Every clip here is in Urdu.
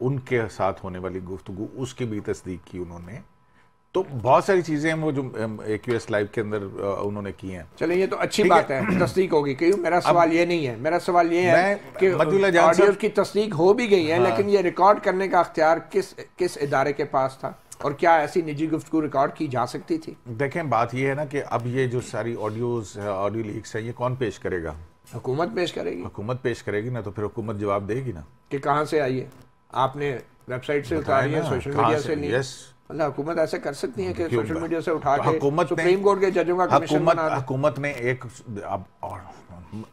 ان کے ساتھ ہونے والی گفتگو اس کی بھی تصدیق کی انہوں نے. تو بہت ساری چیزیں ہیں وہ جو AQS لائیو کے اندر انہوں نے کی ہیں. چلیں یہ تو اچھی بات ہے, تصدیق ہوگی. کیوں میرا سوال یہ نہیں ہے, میرا سوال یہ ہے کہ آڈیوز کی تصدیق ہو بھی گئی ہے, لیکن یہ ریکارڈ کرنے کا اختیار کس ادارے کے پاس تھا, اور کیا ایسی نجی گفتگو ریکارڈ کی جا سکتی تھی؟ دیکھیں بات یہ ہے نا کہ اب یہ جو ساری آڈیو لیکس ہیں یہ کون پیش کرے گا؟ حکومت پیش کرے گی. حکومت پیش کرے گی نا, تو پھر حکومت جواب دے گی نا کہ کہاں سے آئی ہے, آپ نے ویب سائٹ سے اتاری ہے, سوشل میڈیا سے لی. یس, اللہ, حکومت ایسے کر سکتی ہے کہ سوشل میڈیا سے اٹھا کے سپریم کورٹ کے ججوں کا کمیشن بنا دے. حکومت نے ایک,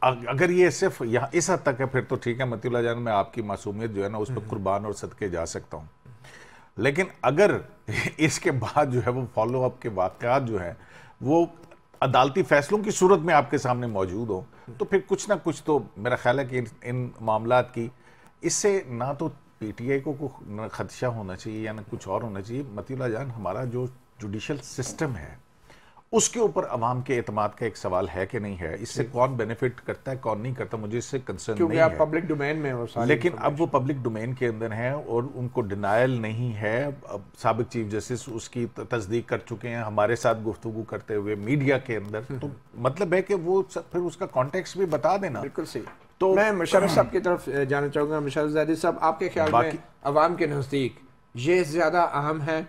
اگر یہ صرف یہاں اس حد تک ہے پھر تو ٹھیک ہے متی اللہ جان, میں آپ کی معصومیت جو ہے نا اس پہ قربان اور صدقے جا سکتا ہوں. لیکن اگر اس کے بعد جو ہے وہ فالو اپ کے واقعات جو ہیں وہ عدالتی فیصلوں کی صورت میں آپ کے سامنے موجود ہوں, تو پھر کچھ نہ کچھ تو میرا خیال ہے کہ ان معاملات کی اس سے نہ تو پی ٹی آئی کو خدشہ ہونا چاہیے یا نہ کچھ اور ہونا چاہیے. متی اللہ جان, ہمارا جو جوڈیشل سسٹم ہے اس کے اوپر عوام کے اعتماد کا ایک سوال ہے کہ نہیں ہے, اس سے کون بینیفٹ کرتا ہے کون نہیں کرتا, مجھے اس سے کنسرن نہیں ہے, کیونکہ آپ پبلک ڈومین میں ہو سارے. لیکن اب وہ پبلک ڈومین کے اندر ہیں اور ان کو ڈینائل نہیں ہے. سابق چیف جسٹس اس کی تصدیق کر چکے ہیں ہمارے ساتھ گفتگو کرتے ہوئے میڈیا کے اندر, تو مطلب ہے کہ وہ پھر اس کا کانٹیکسٹ بھی بتا دینا. بالکل صحیح. تو میں مشرف صاحب کی طرف جانا چاہوں گا. مشرف زیدی صاحب, آپ کے خیال میں عوام کے نزدیک یہ زیادہ اہم ہے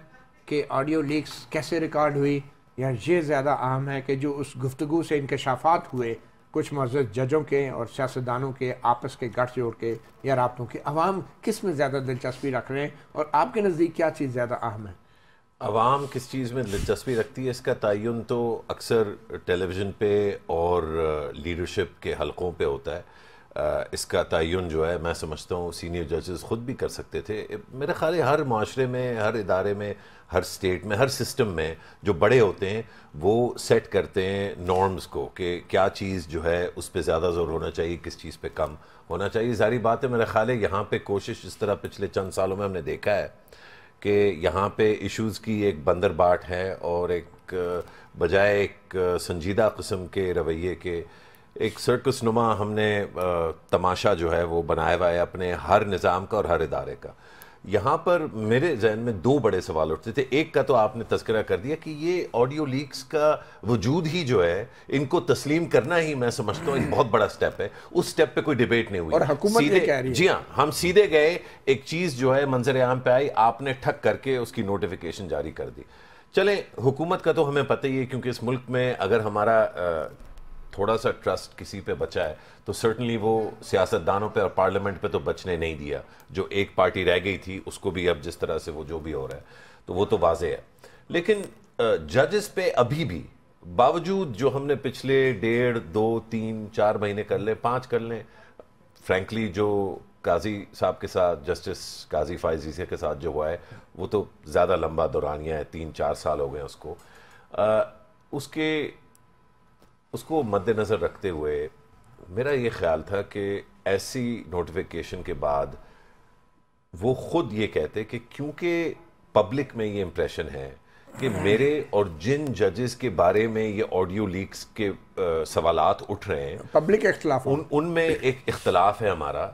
کہ آڈیو لیکس کیسے ریکارڈ ہوئی, یا یہ زیادہ اہم ہے کہ جو اس گفتگو سے انکشافات ہوئے کچھ معزز ججوں کے اور سیاستدانوں کے آپس کے گٹھ جوڑ کے یا رابطوں کے, عوام کس میں زیادہ دلچسپی رکھ رہے ہیں, اور آپ کے نزدیک کیا چیز زیادہ اہم ہے؟ عوام کس چیز میں دلچسپی رکھتی ہے اس کا تعین تو اکثر ٹیلی ویژن پہ اور لیڈرشپ کے حلقوں پہ ہوتا ہے. اس کا تعین جو ہے میں سمجھتا ہوں سینئر ججز خود بھی کر سکتے تھے. میرے خیال ہے ہر معاشرے میں, ہر ادارے میں, ہر سٹیٹ میں, ہر سسٹم میں جو بڑے ہوتے ہیں وہ سیٹ کرتے ہیں نارمز کو کہ کیا چیز جو ہے اس پہ زیادہ زور ہونا چاہیے, کس چیز پہ کم ہونا چاہیے. ظاہری بات ہے, میرا خیال ہے یہاں پہ کوشش اس طرح پچھلے چند سالوں میں ہم نے دیکھا ہے کہ یہاں پہ ایشوز کی ایک بندر باٹ ہے, اور ایک بجائے ایک سنجیدہ قسم کے رویے کے ایک سرکس نما ہم نے تماشا جو ہے وہ بنایا ہوا ہے اپنے ہر نظام کا اور ہر ادارے کا. یہاں پر میرے ذہن میں دو بڑے سوال اٹھتے تھے. ایک کا تو آپ نے تذکرہ کر دیا کہ یہ آڈیو لیکس کا وجود ہی جو ہے ان کو تسلیم کرنا ہی میں سمجھتا ہوں ایک بہت بڑا سٹیپ ہے. اس سٹیپ پہ کوئی ڈیبیٹ نہیں ہوئی, اور حکومت یہ کہہ رہی ہے. جی ہاں, ہم سیدھے گئے, ایک چیز جو ہے منظر عام پہ آئی, آپ نے ٹھک کر کے اس کی نوٹیفیکیشن جاری کر دی. چلیں, حکومت کا تو ہمیں پتہ ہی ہے کیونکہ اس ملک میں اگر ہمارا تھوڑا سا ٹرسٹ کسی پہ بچا ہے تو سرٹنلی وہ سیاستدانوں پہ اور پارلیمنٹ پہ تو بچنے نہیں دیا. جو ایک پارٹی رہ گئی تھی اس کو بھی اب جس طرح سے وہ جو بھی ہو رہا ہے تو وہ تو واضح ہے. لیکن ججز پہ ابھی بھی باوجود جو ہم نے پچھلے 1.5, 2, 3, 4 مہینے کر لیں, 5 کر لیں, فرینکلی جو قاضی صاحب کے ساتھ, جسٹس قاضی فائز عیسی کے ساتھ جو ہوا ہے وہ تو زیادہ لمبا دورانیہ ہے, 3-4 سال ہو گئے اس کو. اس کو مد نظر رکھتے ہوئے میرا یہ خیال تھا کہ ایسی نوٹیفیکیشن کے بعد وہ خود یہ کہتے کہ کیونکہ پبلک میں یہ امپریشن ہے کہ میرے اور جن ججز کے بارے میں یہ آڈیو لیکس کے سوالات اٹھ رہے ہیں, پبلک اختلاف, ان میں ایک اختلاف ہے ہمارا,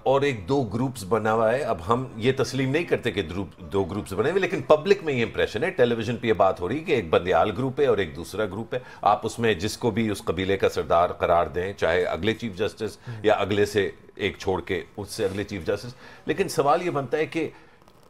اور ایک 2 گروپس بنا ہوا ہے. اب ہم یہ تسلیم نہیں کرتے کہ 2 گروپس بنے ہوئے, لیکن پبلک میں یہ امپریشن ہے, ٹیلی ویژن پہ یہ بات ہو رہی کہ ایک بندیال گروپ ہے اور ایک دوسرا گروپ ہے. آپ اس میں جس کو بھی اس قبیلے کا سردار قرار دیں, چاہے اگلے چیف جسٹس یا اگلے سے ایک چھوڑ کے اس سے اگلے چیف جسٹس. لیکن سوال یہ بنتا ہے کہ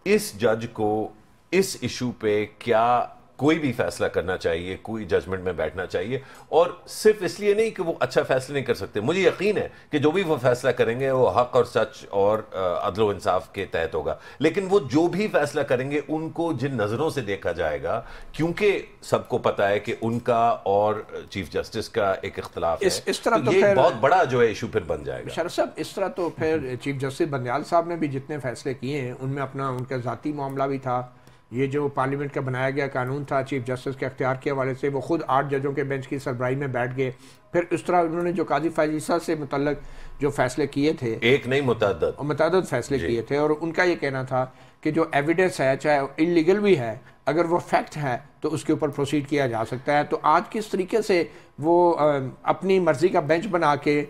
اس جج کو اس ایشو پہ کیا کوئی بھی فیصلہ کرنا چاہیے, کوئی ججمنٹ میں بیٹھنا چاہیے, اور صرف اس لیے نہیں کہ وہ اچھا فیصلہ نہیں کر سکتے. مجھے یقین ہے کہ جو بھی وہ فیصلہ کریں گے وہ حق اور سچ اور عدل و انصاف کے تحت ہوگا, لیکن وہ جو بھی فیصلہ کریں گے ان کو جن نظروں سے دیکھا جائے گا, کیونکہ سب کو پتا ہے کہ ان کا اور چیف جسٹس کا ایک اختلاف ہے, اس طرح تو یہ بہت بڑا جو ہے ایشو پھر بن جائے گا. شرف صاحب, اس طرح تو پھر چیف جسٹس بندیال صاحب نے بھی جتنے فیصلے کیے ہیں ان میں اپنا ان کا ذاتی معاملہ بھی تھا. یہ جو پارلیمنٹ کا بنایا گیا قانون تھا چیف جسٹس کے اختیار کے حوالے سے, وہ خود 8 ججوں کے بینچ کی سربراہی میں بیٹھ گئے. پھر اس طرح انہوں نے جو قاضی فائز عیسی سے متعلق جو فیصلے کیے تھے, ایک نہیں متعدد فیصلے کیے تھے, اور ان کا یہ کہنا تھا کہ جو ایویڈنس ہے چاہے انلیگل بھی ہے, اگر وہ فیکٹ ہے تو اس کے اوپر پروسیڈ کیا جا سکتا ہے. تو آج کس طریقے سے وہ اپنی مرضی کا بینچ بنا کے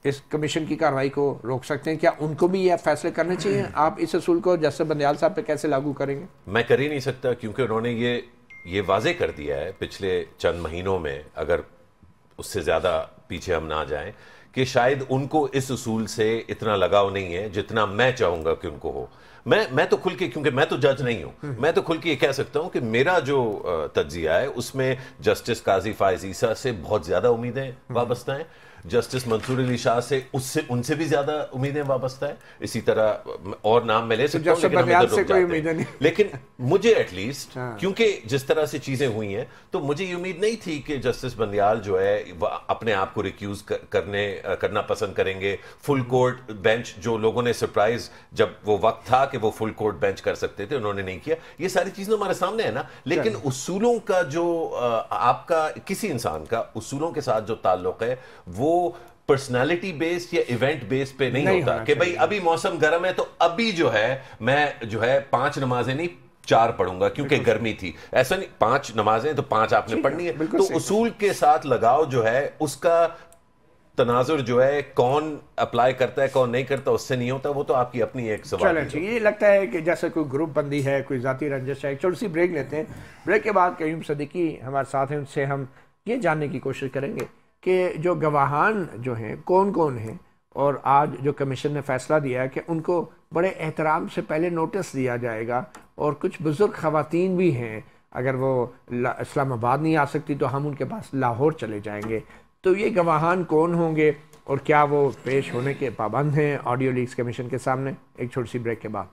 اس کمیشن کی کارروائی کو روک سکتے ہیں؟ کیا ان کو بھی یہ فیصلے کرنے چاہیے؟ آپ اس اصول کو جسٹس بندیال صاحب پہ کیسے لاگو کریں گے؟ میں کر ہی نہیں سکتا، کیونکہ انہوں نے یہ واضح کر دیا ہے پچھلے چند مہینوں میں، اگر اس سے زیادہ پیچھے ہم نہ جائیں، کہ شاید ان کو اس اصول سے اتنا لگاؤ نہیں ہے جتنا میں چاہوں گا کہ ان کو ہو۔ میں تو کھل کے، کیونکہ میں تو جج نہیں ہوں، میں تو کھل کے یہ کہہ سکتا ہوں کہ میرا جو تجزیہ ہے اس میں جسٹس قاضی فائز عیسیٰ سے بہت زیادہ امیدیں وابستہ ہیں، جسٹس منصور علی شاہ سے ان سے بھی زیادہ امیدیں وابستہ ہیں، اسی طرح اور نام میں لے سکتا ہوں، لیکن ہمیں تو رک جاتے ہیں۔ لیکن مجھے ایٹ لیسٹ، کیونکہ جس طرح سے چیزیں ہوئی ہیں، تو مجھے یہ امید نہیں تھی کہ جسٹس بندیال جو ہے اپنے آپ کو ریکیوز کرنا پسند کریں گے۔ فل کورٹ بینچ، جو لوگوں نے سرپرائز، جب وہ وقت تھا کہ وہ فل کورٹ بینچ کر سکتے تھے، انہوں نے نہیں کیا۔ یہ ساری چیزیں ہمارے سامنے ہیں نا، لیکن اصولوں کا جو آپ کا کسی انسان کا اصولوں کے ساتھ جو تعلق ہے وہ پرسنالٹی بیس یا ایونٹ بیس پہ نہیں ہوتا کہ بھئی ابھی موسم گرم ہے تو ابھی جو ہے میں جو ہے 5 نمازیں نہیں 4 پڑھوں گا کیونکہ گرمی تھی، ایسا نہیں، 5 نمازیں تو 5 آپ نے پڑھنی ہے۔ تو اصول کے ساتھ لگاؤ جو ہے اس کا تناظر جو ہے کون اپلائی کرتا ہے کون نہیں کرتا اس سے نہیں ہوتا، وہ تو آپ کی اپنی ایک سوال ہے۔ یہ لگتا ہے کہ جیسے کوئی گروپ بندی ہے، کوئی ذاتی رنجش ہے۔ ایک چھوٹی سی بریک لیتے ہیں، بریک کے بعد قیوم صدیقی ہمارے ساتھ ہیں، ان سے ہم یہ جاننے کی کوشش کریں گے کہ جو گواہان جو ہیں کون کون ہیں، اور آج جو کمیشن نے فیصلہ دیا ہے کہ ان کو بڑے احترام سے پہلے نوٹس دیا جائے گا، اور کچھ بزرگ خواتین بھی ہیں، اگر وہ اسلام آباد نہیں آ سکتی تو ہم ان کے پاس لاہور چلے جائیں گے۔ تو یہ گواہان کون ہوں گے اور کیا وہ پیش ہونے کے پابند ہیں آڈیو لیکس کمیشن کے سامنے؟ ایک چھوٹی سی بریک کے بعد۔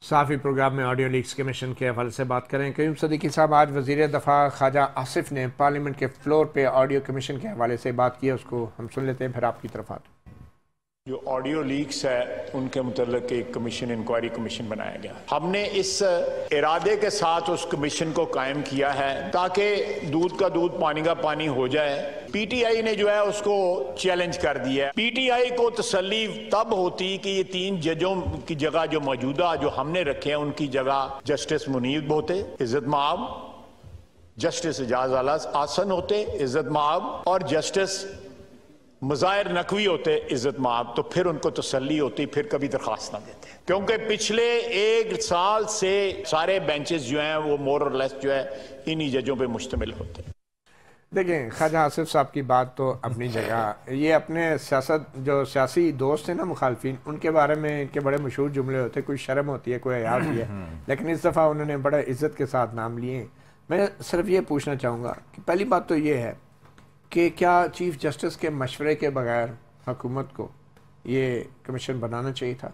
صحافی پروگرام میں آڈیو لیکس کمیشن کے حوالے سے بات کریں۔ قیوم صدیقی صاحب، آج وزیر دفاع خواجہ آصف نے پارلیمنٹ کے فلور پہ آڈیو کمیشن کے حوالے سے بات کی ہے، اس کو ہم سن لیتے ہیں، پھر آپ کی طرف آتے ہیں۔ جو آڈیو لیکس ہے ان کے متعلق ایک کمیشن، انکوائری کمیشن بنایا گیا۔ ہم نے اس ارادے کے ساتھ اس کمیشن کو قائم کیا ہے تاکہ دودھ کا دودھ پانی کا پانی ہو جائے۔ پی ٹی آئی نے جو ہے اس کو چیلنج کر دیا ہے۔ پی ٹی آئی کو تسلی تب ہوتی کہ یہ 3 ججوں کی جگہ جو موجودہ جو ہم نے رکھے ہیں ان کی جگہ جسٹس منیب ہوتے عزت مآب، جسٹس اعجاز اعلیٰ آسن ہوتے عزت مآب، اور جسٹس مظاہر نقوی ہوتے عزت مآب، تو پھر ان کو تسلی ہوتی، پھر کبھی درخواست نہ دیتے، کیونکہ پچھلے 1 سال سے سارے بینچز جو ہیں وہ مور اور لیس جو ہے انہی ججوں پہ مشتمل ہوتے ہیں۔ دیکھیں، خواجہ آصف صاحب کی بات تو اپنی جگہ، یہ اپنے جو سیاسی دوست ہیں نا مخالفین، ان کے بارے میں ان کے بڑے مشہور جملے ہوتے ہیں، کوئی شرم ہوتی ہے، کوئی حیا ہوتی ہے، لیکن اس دفعہ انہوں نے بڑے عزت کے ساتھ نام لیے ہیں۔ میں صرف یہ پوچھنا چاہوں گا کہ پہلی بات تو یہ ہے کہ کیا چیف جسٹس کے مشورے کے بغیر حکومت کو یہ کمیشن بنانا چاہیے تھا؟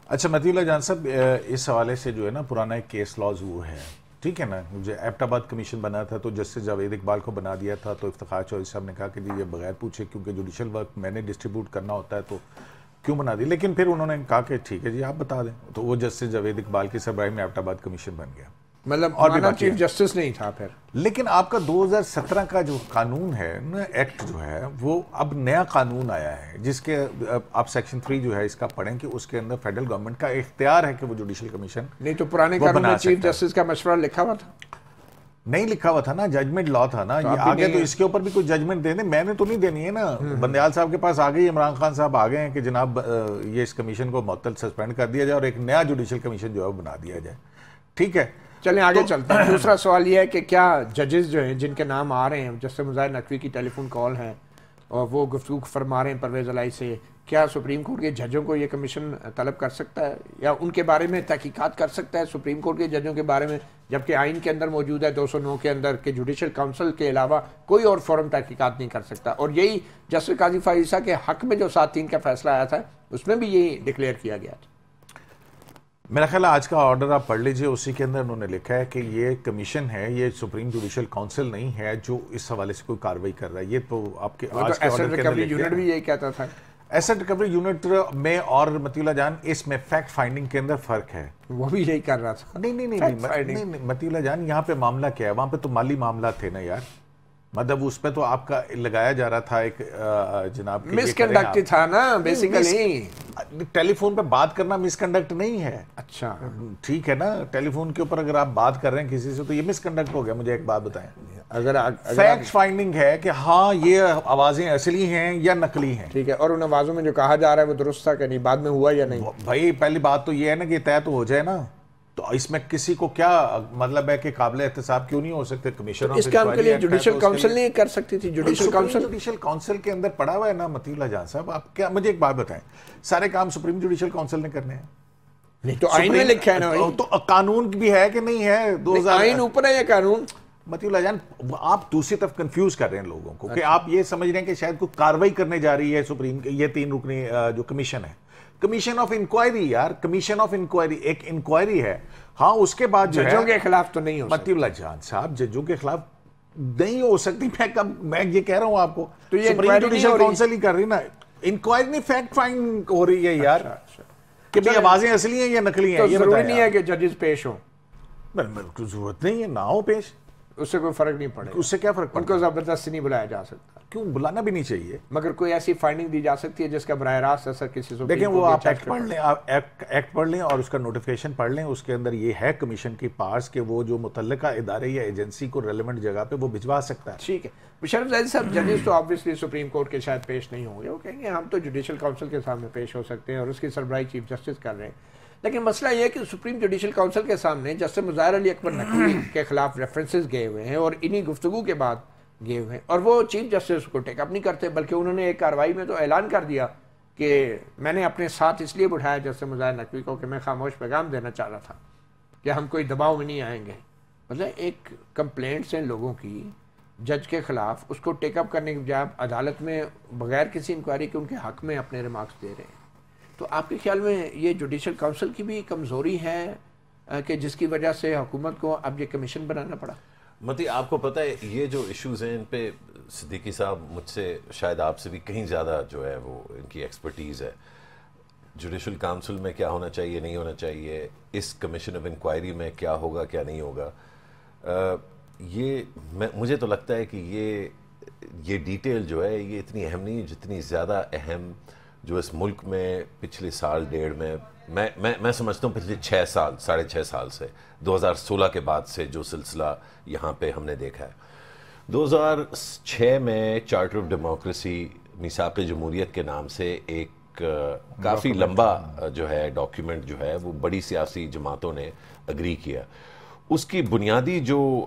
اچھا متی اللہ جان صاحب، اس حوالے سے جو ہے نا پرانا ایک کیس لاز وہ ہے، ٹھیک ہے نا، مجھے ایبٹ آباد کمیشن بنا تھا تو جسٹس جاوید اقبال کو بنا دیا تھا، تو افتخار چودھری صاحب نے کہا کہ جی یہ بغیر پوچھے کیونکہ جوڈیشل ورک میں نے ڈسٹریبیوٹ کرنا ہوتا ہے تو کیوں بنا دی، لیکن پھر انہوں نے کہا کہ ٹھیک ہے جی آپ بتا دیں، تو وہ جسٹس جاوید اقبال کی سربراہی میں ایبٹ آباد کمیشن بن گیا۔ مطلب اور بھی چیف جسٹس نہیں تھا پھر، لیکن آپ کا 2017 کا جو قانون ہے نا، ایکٹ جو ہے، وہ اب نیا قانون آیا ہے جس کے آپ سیکشن 3 جو ہے اس کا پڑھیں کہ اس کے اندر فیڈرل گورنمنٹ کا اختیار ہے کہ وہ جوڈیشل کمیشن نہیں، تو پرانے قانون میں چیف جسٹس کا مشورہ لکھا ہوا تھا؟ نہیں لکھا ہوا تھا نا، ججمنٹ لا تھا نا، یہ آگے تو اس کے اوپر بھی کوئی ججمنٹ دے دیں، میں نے تو نہیں دینی ہے نا، بندیال صاحب کے پاس آگے عمران خان صاحب آگے ہیں کہ جناب یہ اس کمیشن کو معطل سسپینڈ کر دیا جائے اور ایک نیا جوڈیشل کمیشن جو ہے بنا دیا جائے، ٹھیک ہے۔ چلیں آگے چلتے ہیں۔ دوسرا سوال یہ ہے کہ کیا ججز جو ہیں جن کے نام آ رہے ہیں، جسٹس مظاہر نقوی کی ٹیلی فون کال ہے اور وہ گفتگو فرما رہے ہیں پرویز الہی سے، کیا سپریم کورٹ کے ججوں کو یہ کمیشن طلب کر سکتا ہے یا ان کے بارے میں تحقیقات کر سکتا ہے سپریم کورٹ کے ججوں کے بارے میں، جبکہ آئین کے اندر موجود ہے 209 کے اندر کہ جوڈیشل کونسل کے علاوہ کوئی اور فورم تحقیقات نہیں کر سکتا، اور یہی جسٹس قاضی فائز عیسیٰ کے حق میں جو 7-3 کا فیصلہ آیا تھا اس میں بھی یہی ڈکلیئر کیا گیا تھا۔ میرا خیال ہے آج کا آرڈر آپ پڑھ لیجئے، اسی کے اندر انہوں نے لکھا ہے کہ یہ کمیشن ہے، یہ سپریم جوڈیشل کونسل نہیں ہے جو اس حوالے سے کوئی کارروائی کر رہا ہے، یہ تو آپ کے آج کے آرڈر کے اندر لکھا ہے۔ یونٹ بھی یہی کہتا تھا، ایسٹ ریکوری یونٹ میں اور متی اللہ جان اس میں فیکٹ فائنڈنگ کے اندر فرق ہے، وہ بھی یہی کر رہا تھا۔ نہیں متی اللہ جان، یہاں پہ معاملہ کیا ہے، وہاں پہ تو مالی معاملات تھے نا یار، مطلب اس پہ تو آپ کا لگایا جا رہا تھا ایک جناب مس کنڈکٹ تھا نا بیسیکلی، ٹیلی فون پہ بات کرنا مس کنڈکٹ نہیں ہے. اچھا ٹھیک ہے نا, ٹیلی فون کے اوپر اگر آپ بات کر رہے ہیں کسی سے تو یہ مس کنڈکٹ ہو گیا. مجھے ایک بات بتائیں, اگر فیکٹ فائنڈنگ ہے کہ ہاں یہ آوازیں اصلی ہیں یا نقلی ہیں. ٹھیک ہے, اور ان آوازوں میں جو کہا جا رہا ہے وہ درست تھا کہ نہیں, بعد میں ہوا یا نہیں؟ بھائی پہلی بات تو یہ ہے نا کہ طے تو ہو جائے نا, تو اس میں کسی کو کیا مطلب ہے کہ قابل احتساب کیوں نہیں ہو سکتے؟ کمیشن اس کام کے لیے جوڈیشل کاؤنسل نہیں کر سکتی تھی؟ جوڈیشل کاؤنسل کے اندر پڑا ہوا ہے نا مطیع اللہ جان صاحب. آپ کیا مجھے ایک بات بتائیں, سارے کام سپریم جوڈیشل کاؤنسل نے کرنے ہیں؟ نہیں تو آئین میں لکھا ہے نا, تو قانون بھی ہے کہ نہیں ہے؟ آئین اوپر ہے یا قانون؟ مطیع اللہ جان آپ دوسری طرف کنفیوز کر رہے ہیں لوگوں کو کہ آپ یہ سمجھ رہے ہیں کہ شاید کوئی کاروائی کرنے جا رہی ہے سپریم, یہ 3 رکنی جو کمیشن ہے, کمیشن آف انکوائری. یار کمیشن آف انکوائری ایک انکوائری ہے. ہاں اس کے بعد ججوں کے خلاف تو نہیں ہو سکتی. مطیع اللہ جان صاحب ججوں کے خلاف نہیں ہو سکتی. میں یہ کہہ رہا ہوں آپ کو, تو یہ سپریم جوڈیشل کاؤنسل ہی کر رہی نا انکوائری, نہیں فیکٹ فائنڈ ہو رہی ہے یار کہ بھئی آوازیں اصلی ہیں یا نقلی ہیں. یہ ضروری نہیں ہے کہ ججز پیش ہوں, ضرورت نہیں ہے نہ ہو پیش, اس سے کوئی فرق نہیں پڑے. اس سے کیا فرق ان کو زبردستی نہیں بلایا جا سکتا. کیوں بلانا بھی نہیں چاہیے, مگر کوئی ایسی فائنڈنگ دی جا سکتی ہے جس کا براہ راست اثر کسی سے. دیکھیں وہ آپ ایکٹ پڑھ لیں, آپ ایکٹ پڑھ لیں اور اس کا نوٹیفیکیشن پڑھ لیں. اس کے اندر یہ ہے کمیشن کی پارس کہ وہ جو متعلقہ ادارے یا ایجنسی کو ریلیونٹ جگہ پہ وہ بھجوا سکتا ہے. ٹھیک ہے, مشرف زاہد صاحب ججز تو آبویسلی سپریم کورٹ کے شاید پیش نہیں ہوں گے, وہ کہیں گے ہم تو جوڈیشل کاؤنسل کے سامنے پیش ہو سکتے ہیں اور اس کی سربراہی چیف جسٹس کر رہے ہیں. لیکن مسئلہ یہ ہے کہ سپریم جوڈیشل کاؤنسل کے سامنے جسٹس مظاہر علی اکبر نقوی کے خلاف ریفرنسز گئے ہوئے ہیں اور انہی گفتگو کے بعد گئے ہوئے ہیں, اور وہ چیف جسٹس کو ٹیک اپ نہیں کرتے, بلکہ انہوں نے ایک کارروائی میں تو اعلان کر دیا کہ میں نے اپنے ساتھ اس لیے بٹھایا جسٹس مظاہر نقوی کو کہ میں خاموش پیغام دینا چاہ رہا تھا کہ ہم کوئی دباؤ میں نہیں آئیں گے. مطلب ایک کمپلینٹس ہیں لوگوں کی جج کے خلاف, اس کو ٹیک اپ کرنے کے بجائے عدالت میں بغیر کسی انکوائری کے ان کے حق میں اپنے ریمارکس دے رہے ہیں. تو آپ کے خیال میں یہ جوڈیشل کاؤنسل کی بھی کمزوری ہے کہ جس کی وجہ سے حکومت کو اب یہ کمیشن بنانا پڑا؟ متی آپ کو پتہ ہے یہ جو ایشوز ہیں ان پہ صدیقی صاحب مجھ سے شاید آپ سے بھی کہیں زیادہ جو ہے وہ ان کی ایکسپرٹیز ہے. جوڈیشل کاؤنسل میں کیا ہونا چاہیے نہیں ہونا چاہیے, اس کمیشن آف انکوائری میں کیا ہوگا کیا نہیں ہوگا, یہ مجھے تو لگتا ہے کہ یہ ڈیٹیل جو ہے یہ اتنی اہم نہیں جتنی زیادہ اہم جو اس ملک میں پچھلے سال ڈیڑھ میں سمجھتا ہوں پچھلے 6 سال 6.5 سال سے 2016 کے بعد سے جو سلسلہ یہاں پہ ہم نے دیکھا ہے. 2006 میں چارٹر آف ڈیموکریسی میثاق جمہوریت کے نام سے ایک کافی لمبا جو ہے ڈاکیومنٹ جو ہے وہ بڑی سیاسی جماعتوں نے اگری کیا. اس کی بنیادی جو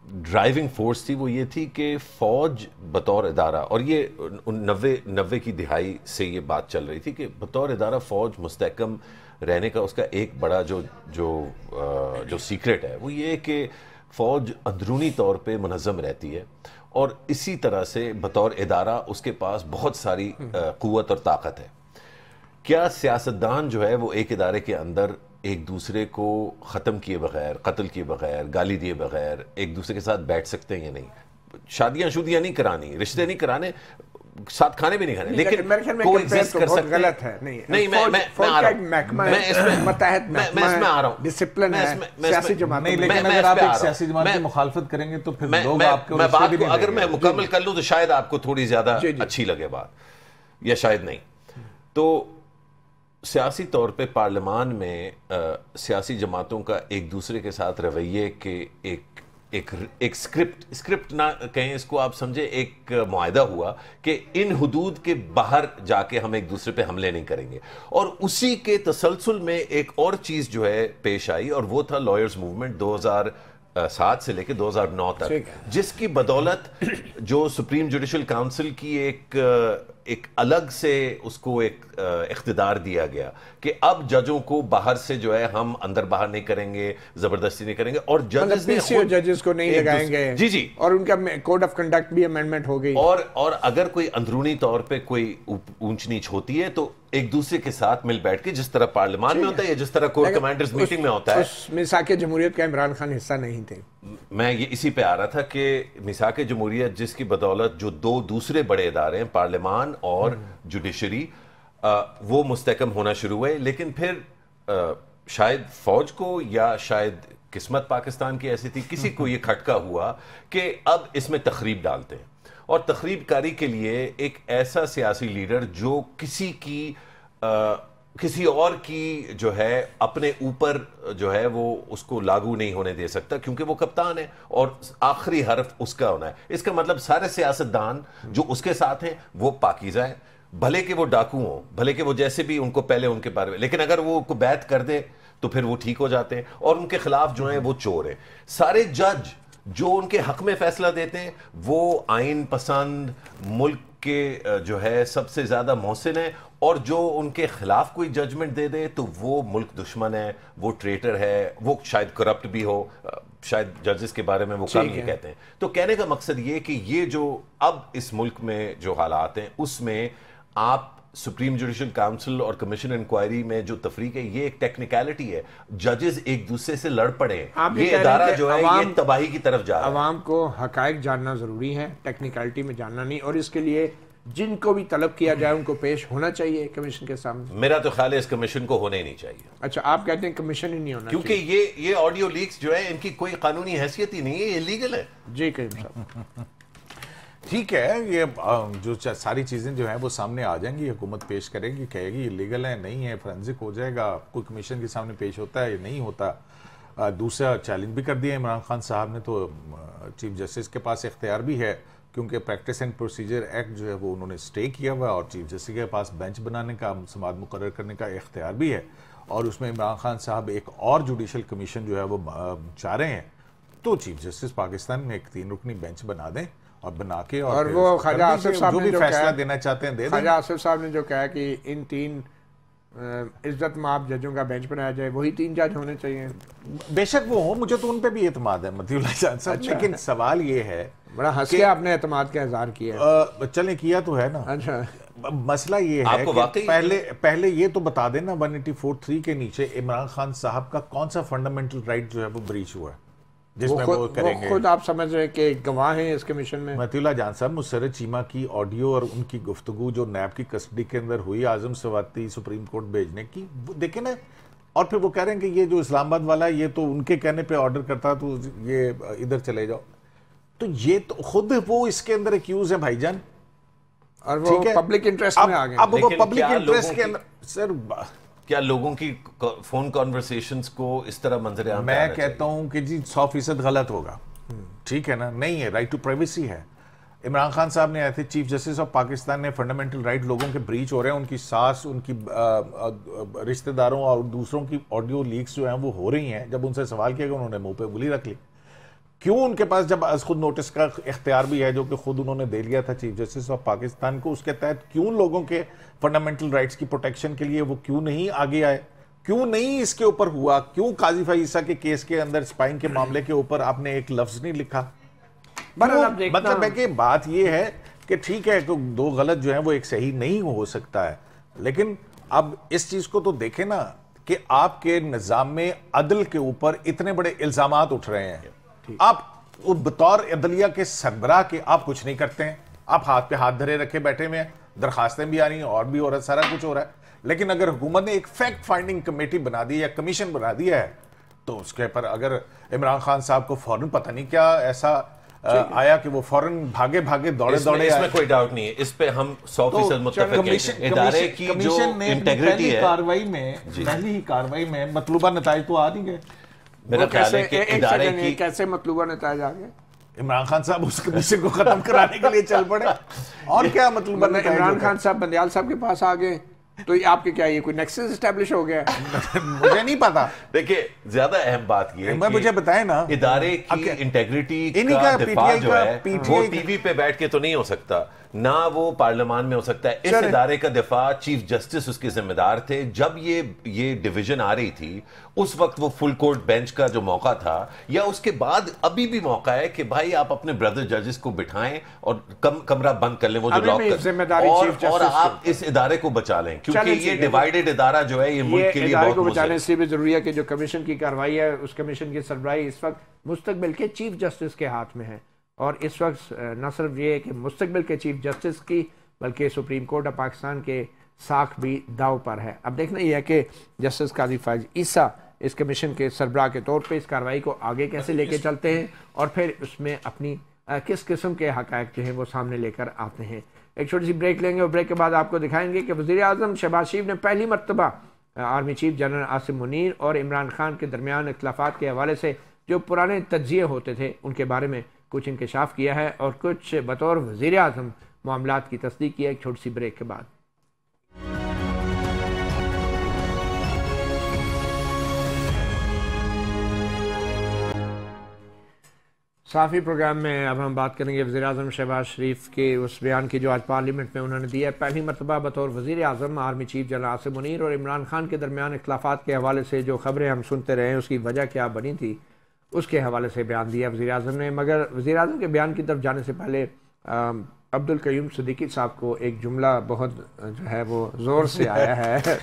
ڈرائیونگ فورس تھی وہ یہ تھی کہ فوج بطور ادارہ, اور یہ 90 کی دہائی سے یہ بات چل رہی تھی کہ بطور ادارہ فوج مستحکم رہنے کا اس کا ایک بڑا جو سیکرٹ ہے وہ یہ کہ فوج اندرونی طور پہ منظم رہتی ہے, اور اسی طرح سے بطور ادارہ اس کے پاس بہت ساری قوت اور طاقت ہے. کیا سیاستدان جو ہے وہ ایک ادارے کے اندر ایک دوسرے کو ختم کیے بغیر, قتل کیے بغیر, گالی دیے بغیر ایک دوسرے کے ساتھ بیٹھ سکتے ہیں یا نہیں؟ شادیاں نہیں کرانی, رشتے نہیں کرانے, ساتھ کھانے بھی نہیں کھانے, لیکن کوئی ایگزسٹ کر سکتے غلط ہے. نہیں میں آ رہا ہوں ڈسپلن ہے سیاسی جماعت نہیں, لیکن اگر آپ ایک سیاسی جماعت کی مخالفت کریں گے تو پھر لوگ آپ کو اگر میں مکمل کر لوں تو شاید آپ کو تھوڑی زیادہ اچھی لگے بات, یا شاید نہیں. تو سیاسی طور پہ پارلیمان میں سیاسی جماعتوں کا ایک دوسرے کے ساتھ رویے کے ایک اسکرپٹ نہ کہیں اس کو, آپ سمجھے ایک معاہدہ ہوا کہ ان حدود کے باہر جا کے ہم ایک دوسرے پہ حملے نہیں کریں گے. اور اسی کے تسلسل میں ایک اور چیز جو ہے پیش آئی, اور وہ تھا لائرز موومنٹ 2007 سے لے کے 2009 تک, جس کی بدولت جو سپریم جوڈیشل کاؤنسل کی ایک الگ سے اس کو ایک اقتدار دیا گیا کہ اب ججوں کو باہر سے جو ہے ہم اندر باہر نہیں کریں گے, زبردستی نہیں کریں گے, اور ججز کو نہیں لگائیں گے. جی اور ان کا کوڈ آف کنڈکٹ بھی امینڈمنٹ ہو گئی, اور اگر کوئی اندرونی طور پہ کوئی اونچ نیچ ہوتی ہے تو ایک دوسرے کے ساتھ مل بیٹھ کے, جس طرح پارلیمان میں ہوتا ہے یا جس طرح کور کمانڈرز میٹنگ میں ہوتا ہے. میثاق جمہوریت کا عمران خان حصہ نہیں تھے. میں یہ اسی پہ آ رہا تھا کہ میثاق جمہوریت جس کی بدولت جو 2 دوسرے بڑے ادارے ہیں پارلیمان اور جوڈیشری وہ مستحکم ہونا شروع ہوئے, لیکن پھر شاید فوج کو یا شاید قسمت پاکستان کی ایسی تھی, کسی کو یہ کھٹکا ہوا کہ اب اس میں تخریب ڈالتے ہیں, اور تخریب کاری کے لیے ایک ایسا سیاسی لیڈر جو کسی کی کسی اور کی جو ہے اپنے اوپر جو ہے وہ اس کو لاگو نہیں ہونے دے سکتا، کیونکہ وہ کپتان ہے اور آخری حرف اس کا ہونا ہے. اس کا مطلب سارے سیاستدان جو اس کے ساتھ ہیں وہ پاکیزہ ہیں، بھلے کہ وہ ڈاکو ہوں، بھلے کہ وہ جیسے بھی ان کو پہلے ان کے بارے میں، لیکن اگر وہ کو بیعت کر دے تو پھر وہ ٹھیک ہو جاتے ہیں، اور ان کے خلاف جو ہیں وہ چور ہیں. سارے جج جو ان کے حق میں فیصلہ دیتے ہیں وہ آئین پسند، ملک کے جو ہے سب سے زیادہ محسن ہیں، اور جو ان کے خلاف کوئی ججمنٹ دے دے تو وہ ملک دشمن ہے، وہ ٹریٹر ہے، وہ شاید کرپٹ بھی ہو. شاید ججز کے بارے میں وہ کم یہ کہتے ہیں. تو کہنے کا مقصد یہ کہ یہ جو اب اس ملک میں جو حالات ہیں اس میں آپ سپریم جوڈیشل کاؤنسل اور کمیشن انکوائری میں جو تفریق ہے یہ ایک ٹیکنیکلٹی ہے. ججز ایک دوسرے سے لڑ پڑے، یہ ادارہ جو ہے یہ تباہی کی طرف جا رہا ہے. عوام کو حقائق جاننا ضروری ہے، ٹیکنیکلٹی میں جاننا نہیں، اور اس کے لیے جن کو بھی طلب کیا جائے ان کو پیش ہونا چاہیے کمیشن کے سامنے. میرا تو خیال ہے اس کمیشن کو ہونا ہی نہیں چاہیے. اچھا، آپ کہتے ہیں کمیشن ہی نہیں ہونا کیونکہ یہ آڈیو لیکس جو ہے ان کی کوئی قانونی حیثیت ہی نہیں ہے، یہ لیگل ہے. جی کریم صاحب ٹھیک ہے، یہ جو ساری چیزیں جو ہیں وہ سامنے آ جائیں گی، حکومت پیش کرے گی، کہے گی یہ لیگل ہے نہیں ہے، فورینزک ہو جائے گا، کوئی کمیشن کے سامنے پیش ہوتا ہے یا نہیں ہوتا. دوسرا چیلنج بھی کر دیا عمران خان صاحب نے، تو چیف جسٹس کے پاس اختیار بھی ہے، کیونکہ پریکٹس اینڈ پروسیجر ایکٹ جو ہے وہ انہوں نے اسٹے کیا ہوا، اور چیف جسٹس کے پاس بینچ بنانے کا، سماعت مقرر کرنے کا اختیار بھی ہے، اور اس میں عمران خان صاحب ایک اور جوڈیشل کمیشن جو ہے وہ چاہ رہے ہیں. تو چیف جسٹس پاکستان میں ایک 3 رکنی بینچ بنا دیں اور بنا کے، اور وہ خواجہ آصف صاحب جو نے بھی فیصلہ دینا چاہتے ہیں دے دیں. خواجہ آصف صاحب نے جو کہا کہ ان 3 عزت مآب ججوں کا بینچ بنایا جائے، وہی 3 جج ہونے چاہیے. بے شک وہ ہوں، مجھے تو ان پہ بھی اعتماد ہے مطیع اللہ جان صاحب. لیکن سوال یہ ہے، بڑا ہنس کے آپ نے اعتماد کا اظہار کیا. چلیں کیا تو ہے نا. اچھا، مسئلہ یہ ہے کہ پہلے یہ تو بتا دینا 184(3) کے نیچے عمران خان صاحب کا کون سا فنڈامنٹل رائٹ جو ہے وہ بریچ ہوا ہے جس میں وہ کریں گے. خود آپ سمجھ رہے ہیں کہ گواہ ہیں اس کمیشن میں. مطیع اللہ جان صاحب، مسرت چیمہ کی آڈیو اور ان کی گفتگو جو نیب کی کسٹڈی کے اندر ہوئی اعظم سواتی سپریم کورٹ بھیجنے کی، دیکھیں نا، اور پھر وہ کہہ رہے ہیں کہ یہ جو اسلام آباد والا ہے یہ تو ان کے کہنے پہ آرڈر کرتا تو یہ ادھر چلے جاؤ. تو یہ تو خود وہ اس کے اندر ایکیوز ہے بھائی جان، اور وہ پبلک انٹرسٹ میں آ گئے. اب وہ پبلک انٹرسٹ کے اندر سر کیا لوگوں کی فون کانورسیشنز کو اس طرح منظر عام میں کہتا ہوں کہ جی 100% غلط ہوگا. ٹھیک ہے نا، نہیں ہے، رائٹ ٹو پرائیویسی ہے. عمران خان صاحب نے آئے تھے چیف جسٹس آف پاکستان نے، فنڈامنٹل رائٹ لوگوں کے بریچ ہو رہے ہیں، ان کی ساس، ان کی رشتہ داروں اور دوسروں کی آڈیو لیکس جو ہیں وہ ہو رہی ہیں. جب ان سے سوال کیا کہ انہوں نے منہ پہ انگلی رکھ لی. کیوں ان کے پاس جب از خود نوٹس کا اختیار بھی ہے جو کہ خود انہوں نے دے لیا تھا چیف جسٹس آف پاکستان کو، اس کے تحت کیوں لوگوں کے فنڈامنٹل رائٹس کی پروٹیکشن کے لیے وہ کیوں نہیں آگے آئے؟ کیوں نہیں اس کے اوپر ہوا؟ کیوں قاضی فائزہ کے کیس کے اندر اسپائنگ کے معاملے کے اوپر آپ نے ایک لفظ نہیں لکھا؟ مطلب ہے کہ بات یہ ہے کہ ٹھیک ہے کہ 2 غلط جو ہیں وہ ایک صحیح نہیں ہو سکتا ہے، لیکن اب اس چیز کو تو دیکھیں نا کہ آپ کے نظام میں عدل کے اوپر اتنے بڑے الزامات اٹھ رہے ہیں، آپ بطور عدلیہ کے سربراہ کے آپ کچھ نہیں کرتے ہیں، آپ ہاتھ پہ ہاتھ دھرے رکھے بیٹھے ہوئے ہیں، درخواستیں بھی آ رہی ہیں اور بھی ہو رہا ہے، سارا کچھ ہو رہا ہے. لیکن اگر حکومت نے ایک فیکٹ فائنڈنگ کمیٹی بنا دی یا کمیشن بنا دیا ہے تو اس کے پر اگر عمران خان صاحب کو فوراً پتہ نہیں کیا ایسا آیا کہ وہ فوراً بھاگے دوڑے اس میں کوئی ڈاؤٹ نہیں ہے، اس پہ ہم 100% متفق ہیں. ادارے کی جو انٹیگریٹی ہے، پہلی ہی کاروائی میں مطلوبہ نتائج تو آ نہیں گئے. میرا خیال ہے کہ ادارے کی کیسے مطلوبہ نتائج آ گئے؟ عمران خان صاحب اس کمیشن کو ختم کرانے کے لیے چل پڑے، اور کیا مطلوبہ نتائج؟ عمران خان صاحب بندیال صاحب کے پاس آ گئے تو آپ کے کیا یہ کوئی نیکسس اسٹیبلش ہو گیا؟ مجھے نہیں پتا. دیکھیں زیادہ اہم بات یہ ہے مجھے بتائیں نا، ادارے کی انٹیگریٹی کا دفاع جو ہے وہ ٹی وی پہ بیٹھ کے تو نہیں ہو سکتا، نہ وہ پارلیمان میں ہو سکتا ہے. اس ادارے کا دفاع چیف جسٹس اس کے ذمہ دار تھے. جب یہ ڈویژن آ رہی تھی اس وقت وہ فل کورٹ بینچ کا جو موقع تھا، یا اس کے بعد ابھی بھی موقع ہے کہ بھائی آپ اپنے بردر ججز کو بٹھائیں اور کمرہ بند کر لیں، وہ جو لاک کر، اور آپ اس ادارے کو بچا لیں، کیونکہ یہ ڈیوائیڈڈ ادارہ جو ہے یہ ملک کے لیے بہت بچانے اس لیے بھی ضروری ہے کہ جو کمیشن کی کارروائی ہے اس کمیشن کی سربراہی اس وقت مستقبل کے چیف جسٹس کے ہاتھ میں ہے. اور اس وقت نہ صرف یہ ہے کہ مستقبل کے چیف جسٹس کی بلکہ سپریم کورٹ آف پاکستان کے ساکھ بھی داؤ پر ہے. اب دیکھنا یہ ہے کہ جسٹس قاضی فائز عیسیٰ اس کمیشن کے سربراہ کے طور پہ اس کارروائی کو آگے کیسے لے کے چلتے ہیں اور پھر اس میں اپنی کس قسم کے حقائق جو ہیں وہ سامنے لے کر آتے ہیں. ایک چھوٹی سی بریک لیں گے اور بریک کے بعد آپ کو دکھائیں گے کہ وزیر اعظم شہباز شریف نے پہلی مرتبہ army chief general Asim Munir اور عمران خان کے درمیان اختلافات کے حوالے سے جو پرانے تجزیے ہوتے تھے ان کے بارے میں کچھ انکشاف کیا ہے اور کچھ بطور وزیر اعظم معاملات کی تصدیق کی ہے. ایک چھوٹی سی بریک کے بعد. صافی پروگرام میں اب ہم بات کریں گے وزیر اعظم شہباز شریف کے اس بیان کی جو آج پارلیمنٹ میں انہوں نے دیا ہے. پہلی مرتبہ بطور وزیر اعظم army chief general Asim Munir اور عمران خان کے درمیان اختلافات کے حوالے سے جو خبریں ہم سنتے رہے ہیں اس کی وجہ کیا بنی تھی اس کے حوالے سے بیان دیا وزیر اعظم نے. مگر وزیر اعظم کے بیان کی طرف جانے سے پہلے عبدالقیوم صدیقی صاحب کو ایک جملہ بہت جو ہے وہ زور سے آیا ہے.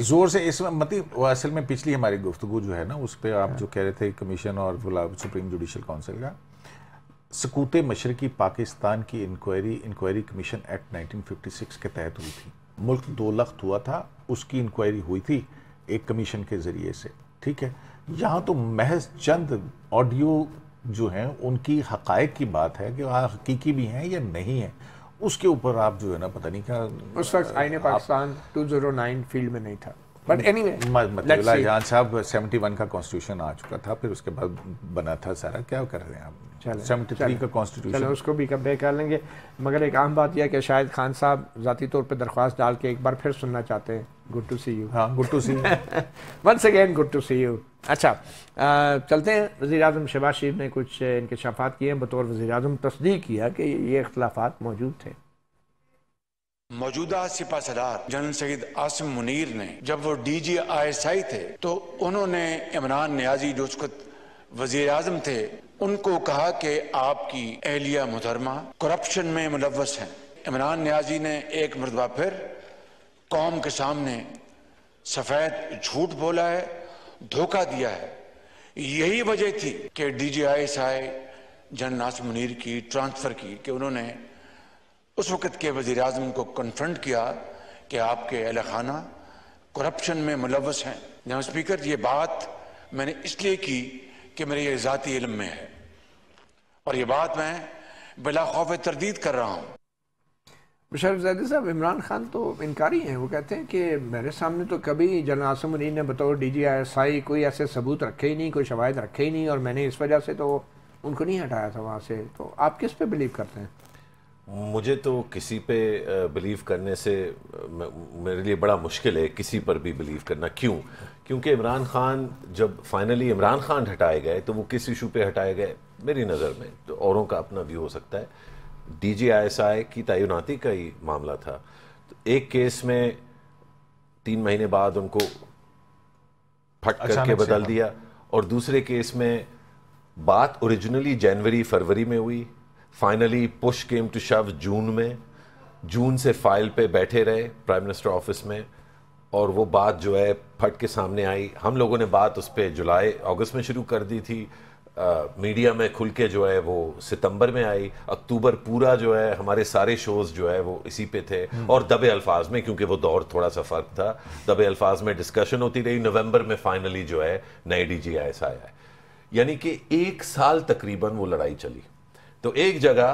زور سے اس میں مطلب اصل میں پچھلی ہماری گفتگو جو ہے نا اس پہ آپ جو کہہ رہے تھے کمیشن اور سپریم جوڈیشل کونسل کا سکوت مشرقی پاکستان کی انکوائری کمیشن ایکٹ 1956 کے تحت ہوئی تھی. ملک 2 لخت ہوا تھا, اس کی انکوائری ہوئی تھی ایک کمیشن کے ذریعے سے. ٹھیک ہے, یہاں تو محض چند آڈیو جو ہیں ان کی حقائق کی بات ہے کہ وہاں حقیقی بھی ہیں یا نہیں ہیں, اس کے اوپر آپ جو ہے نا پتہ نہیں کیا. اس وقت آئین پاکستان 209 فیلڈ میں نہیں تھا. بٹ اینی وے مطلب جہاں صاحب 71 کا کانسٹیٹیوشن آ چکا تھا, پھر اس کے بعد بنا تھا سارا. کیا کر رہے ہیں آپ 73 کا کانسٹیٹیوشن, چلو اس کو بھی کبھی کر لیں گے. مگر ایک عام بات یہ ہے کہ شاید خان صاحب ذاتی طور پہ درخواست ڈال کے ایک بار پھر سننا چاہتے ہیں. Good to see you. ہاں good to see once again good to see you. اچھا چلتے ہیں. وزیر اعظم شہباز شریف نے کچھ انکشافات کیے ہیں. بطور وزیر اعظم تصدیق کیا کہ یہ اختلافات موجود تھے. موجودہ سپہ سالار جنرل سید عاصم منیر نے جب وہ DGISI تھے تو انہوں نے عمران نیازی جو اس وقت وزیر اعظم تھے ان کو کہا کہ آپ کی اہلیہ محترمہ کرپشن میں ملوث ہیں. عمران نیازی نے ایک مرتبہ پھر قوم کے سامنے سفید جھوٹ بولا ہے, دھوکہ دیا ہے. یہی وجہ تھی کہ DGISI جنرل عاصم منیر کی ٹرانسفر کی کہ انہوں نے اس وقت کے وزیر اعظم کو کنفرنٹ کیا کہ آپ کے اہل خانہ کرپشن میں ملوث ہیں. جناب اسپیکر, یہ بات میں نے اس لیے کی کہ میرے یہ ذاتی علم میں ہے اور یہ بات میں بلا خوف تردید کر رہا ہوں. مشرف زیدی صاحب, عمران خان تو انکاری ہیں. وہ کہتے ہیں کہ میرے سامنے تو کبھی جنرل عاصم منیر نے بطور DGISI کوئی ایسے ثبوت رکھے ہی نہیں, کوئی شواہد رکھے ہی نہیں, اور میں نے اس وجہ سے تو ان کو نہیں ہٹایا تھا وہاں سے. تو آپ کس پہ بلیو کرتے ہیں؟ مجھے تو کسی پہ بلیو کرنے سے میرے لیے بڑا مشکل ہے کسی پر بھی بلیو کرنا. کیوں؟ کیونکہ عمران خان جب فائنلی عمران خان ہٹائے گئے تو وہ کس ایشو پہ ہٹائے گئے میری نظر میں, تو اوروں کا اپنا ویو ہو سکتا ہے, DGISI کی تعیناتی کا ہی معاملہ تھا. تو ایک کیس میں 3 مہینے بعد ان کو پھٹ کر کے بدل دیا, اور دوسرے کیس میں بات اوریجنلی جنوری فروری میں ہوئی, finally push came to show جون میں. جون سے فائل پہ بیٹھے رہے پرائم منسٹر آفس میں, اور وہ بات جو ہے پھٹ کے سامنے آئی. ہم لوگوں نے بات اس پہ اگست میں شروع کر دی تھی, میڈیا میں کھل کے جو ہے وہ ستمبر میں آئی. اکتوبر پورا جو ہے ہمارے سارے شوز جو ہے وہ اسی پہ تھے, اور دبے الفاظ میں, کیونکہ وہ دور تھوڑا سا فرق تھا, دبے الفاظ میں ڈسکشن ہوتی رہی. نومبر میں فائنلی جو ہے نئے DGISI آئے, یعنی کہ 1 سال تقریباً وہ لڑائی چلی. تو ایک جگہ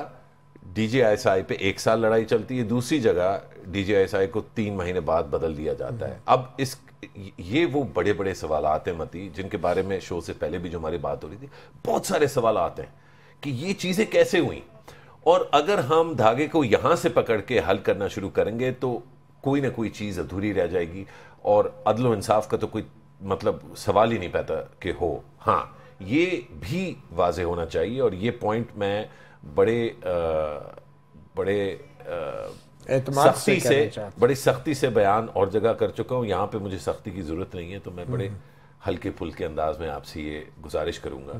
DGISI پہ 1 سال لڑائی چلتی ہے, دوسری جگہ DGISI کو 3 مہینے بعد بدل دیا جاتا ہے. اب یہ وہ بڑے بڑے سوالات ہیں متی, جن کے بارے میں شو سے پہلے بھی جو ہماری بات ہو رہی تھی, بہت سارے سوالات ہیں کہ یہ چیزیں کیسے ہوئیں, اور اگر ہم دھاگے کو یہاں سے پکڑ کے حل کرنا شروع کریں گے تو کوئی نہ کوئی چیز ادھوری رہ جائے گی, اور عدل و انصاف کا تو کوئی مطلب سوال ہی نہیں پیدا کہ ہو. ہاں یہ بھی واضح ہونا چاہیے, اور یہ پوائنٹ میں بڑے سختی سے بیان اور جگہ کر چکا ہوں. یہاں پہ مجھے سختی کی ضرورت نہیں ہے, تو میں بڑے ہلکے پھلکے انداز میں آپ سے یہ گزارش کروں گا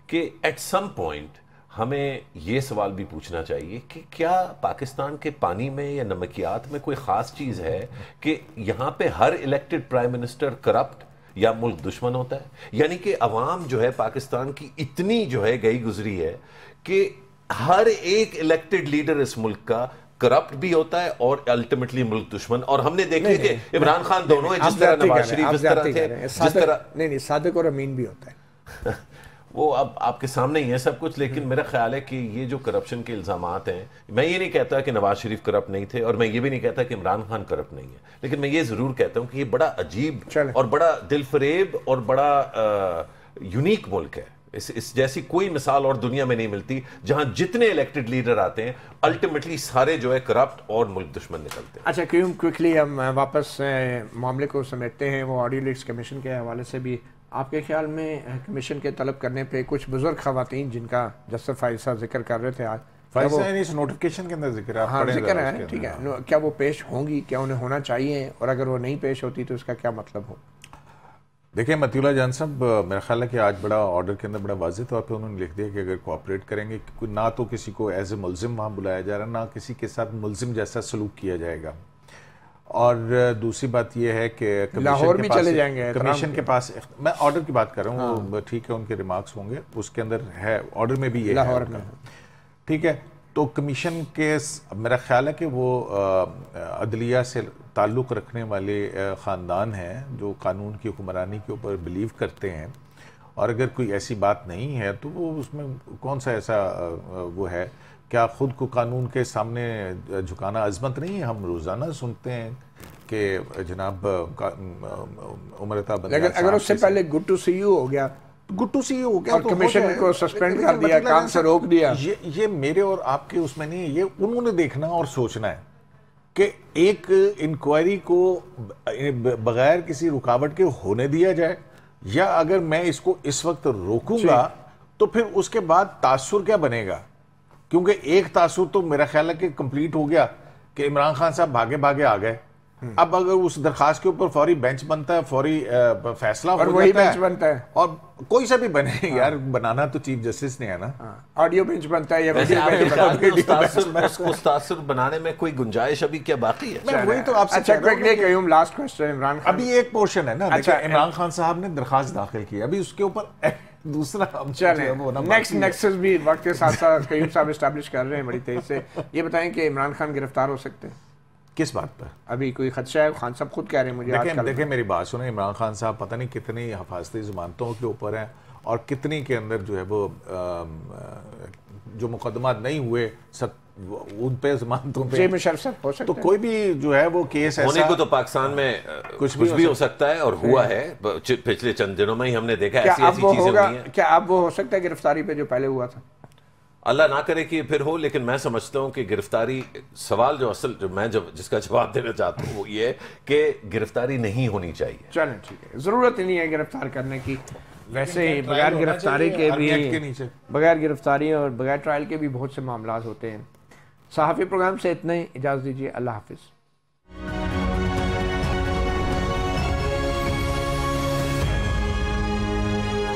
کہ ایٹ سم پوائنٹ ہمیں یہ سوال بھی پوچھنا چاہیے کہ کیا پاکستان کے پانی میں یا نمکیات میں کوئی خاص چیز ہے کہ یہاں پہ ہر الیکٹڈ پرائم منسٹر کرپٹ یا ملک دشمن ہوتا ہے؟ یعنی کہ عوام جو ہے پاکستان کی اتنی جو ہے گئی گزری ہے کہ ہر ایک الیکٹڈ لیڈر اس ملک کا کرپٹ بھی ہوتا ہے اور الٹیمیٹلی ملک دشمن. اور ہم نے دیکھے کہ عمران خان دونوں ہیں, جس طرح نواز شریف اس طرح تھے, جس طرح نہیں صادق اور امین بھی ہوتا ہے. وہ اب آپ کے سامنے ہی ہے سب کچھ، لیکن میرا خیال ہے کہ یہ جو کرپشن کے الزامات ہیں، میں یہ نہیں کہتا کہ نواز شریف کرپٹ نہیں تھے، اور میں یہ بھی نہیں کہتا کہ عمران خان کرپٹ نہیں ہے، لیکن میں یہ ضرور کہتا ہوں کہ یہ بڑا عجیب اور بڑا دل فریب اور بڑا یونیک ملک ہے. اس جیسی کوئی مثال اور دنیا میں نہیں ملتی جہاں جتنے الیکٹڈ لیڈر آتے ہیں الٹیمیٹلی سارے جو ہے کرپٹ اور ملک دشمن نکلتے ہیں. اچھا قیوم، کوئکلی ہم واپس معاملے کو سمیٹتے ہیں. وہ آڈیو لیکس کمیشن کے حوالے سے بھی آپ کے خیال میں کمیشن کے طلب کرنے پہ کچھ بزرگ خواتین جن کا جسٹس فائز صاحب ذکر کر رہے تھے آج، اس نوٹیفکیشن کے اندر ذکر ہے، ٹھیک ہے، کیا وہ پیش ہوں گی، کیا انہیں ہونا چاہیے، اور اگر وہ نہیں پیش ہوتی تو اس کا کیا مطلب ہو؟ دیکھیں متی اللہ جان صاحب، میرا خیال ہے کہ آج بڑا آرڈر کے اندر بڑا واضح طور پہ انہوں نے لکھ دیا کہ اگر کوآپریٹ کریں گے، نہ تو کسی کو ایز اے ملزم وہاں بلایا جا رہا، نہ کسی کے ساتھ ملزم جیسا سلوک کیا جائے گا. اور دوسری بات یہ ہے کہ لاہور بھی چلے جائیں گے کمیشن کے پاس، میں آرڈر کی بات کر رہا ہوں، وہ ٹھیک ہے ان کے ریمارکس ہوں گے، اس کے اندر ہے آرڈر میں بھی یہ لاہور میں، ٹھیک ہے. تو کمیشن کے میرا خیال ہے کہ وہ عدلیہ سے تعلق رکھنے والے خاندان ہیں جو قانون کی حکمرانی کے اوپر بلیو کرتے ہیں، اور اگر کوئی ایسی بات نہیں ہے تو وہ اس میں کون سا ایسا وہ ہے، کیا خود کو قانون کے سامنے جھکانا عظمت نہیں ہے؟ ہم روزانہ سنتے ہیں کہ جناب عمرتا بندیال، لیکن اگر اس سے پہلے گڈ ٹو سی یو ہو گیا، گٹو سی ہو گیا اور کمیشن کو سسپینڈ کر دیا، کام سے روک دیا، یہ میرے اور آپ کے اس میں نہیں ہے، یہ انہوں نے دیکھنا اور سوچنا ہے کہ ایک انکوائری کو بغیر کسی رکاوٹ کے ہونے دیا جائے، یا اگر میں اس کو اس وقت روکوں گا تو پھر اس کے بعد تاثر کیا بنے گا. کیونکہ ایک تاثر تو میرا خیال ہے کہ کمپلیٹ ہو گیا کہ عمران خان صاحب بھاگے آ گئے. اب اگر اس درخواست کے اوپر فوری بینچ بنتا ہے، فوری فیصلہ ہو جاتا ہے، اور کوئی سا بھی بنے، یار بنانا تو چیف جسٹس نے ہے نا، آڈیو بینچ بنتا ہے یا اس تاثر بنانے میں کوئی گنجائش ابھی کیا باقی ہے؟ وہی تو آپ سے لاسٹ کوسچن. عمران خان ابھی ایک پورشن ہے نا، عمران خان صاحب نے درخواست داخل کی، ابھی اس کے اوپر دوسرا نیکسس بھی وقت کے ساتھ ساتھ قیوم صاحب اسٹیبلش کر رہے ہیں بڑی تیزی سے. یہ بتائیں کہ عمران خان گرفتار ہو سکتے ہیں؟ کس بات پر ابھی کوئی خدشہ ہے؟ خان صاحب خود کہہ رہے ہیں مجھے. دیکھیں میری بات سنیں، عمران خان صاحب پتہ نہیں کتنی حفاظتی ضمانتوں کے اوپر ہیں، اور کتنی کے اندر جو ہے وہ جو مقدمات نہیں ہوئے ان پہ ضمانتوں پہ ہو سکتا، تو کوئی بھی جو ہے وہ کیس ایسا ہونے کو تو پاکستان میں کچھ بھی ہو سکتا ہے، اور ہوا ہے پچھلے چند دنوں میں ہی ہم نے دیکھا ایسی چیزیں ہوئی ہیں. کیا اب وہ ہو سکتا ہے گرفتاری پہ جو پہلے ہوا تھا؟ اللہ نہ کرے کہ پھر ہو، لیکن میں سمجھتا ہوں کہ گرفتاری، سوال جو اصل میں جس کا جواب دینا چاہتا ہوں وہ یہ ہے کہ گرفتاری نہیں ہونی چاہیے. چلیں ٹھیک ہے، ضرورت ہی نہیں ہے گرفتار کرنے کی. ویسے ہی بغیر گرفتاری کے بھی، بغیر گرفتاری اور بغیر ٹرائل کے بھی بہت سے معاملات ہوتے ہیں. صحافی پروگرام سے اتنا ہی، اجازت دیجیے، اللہ حافظ.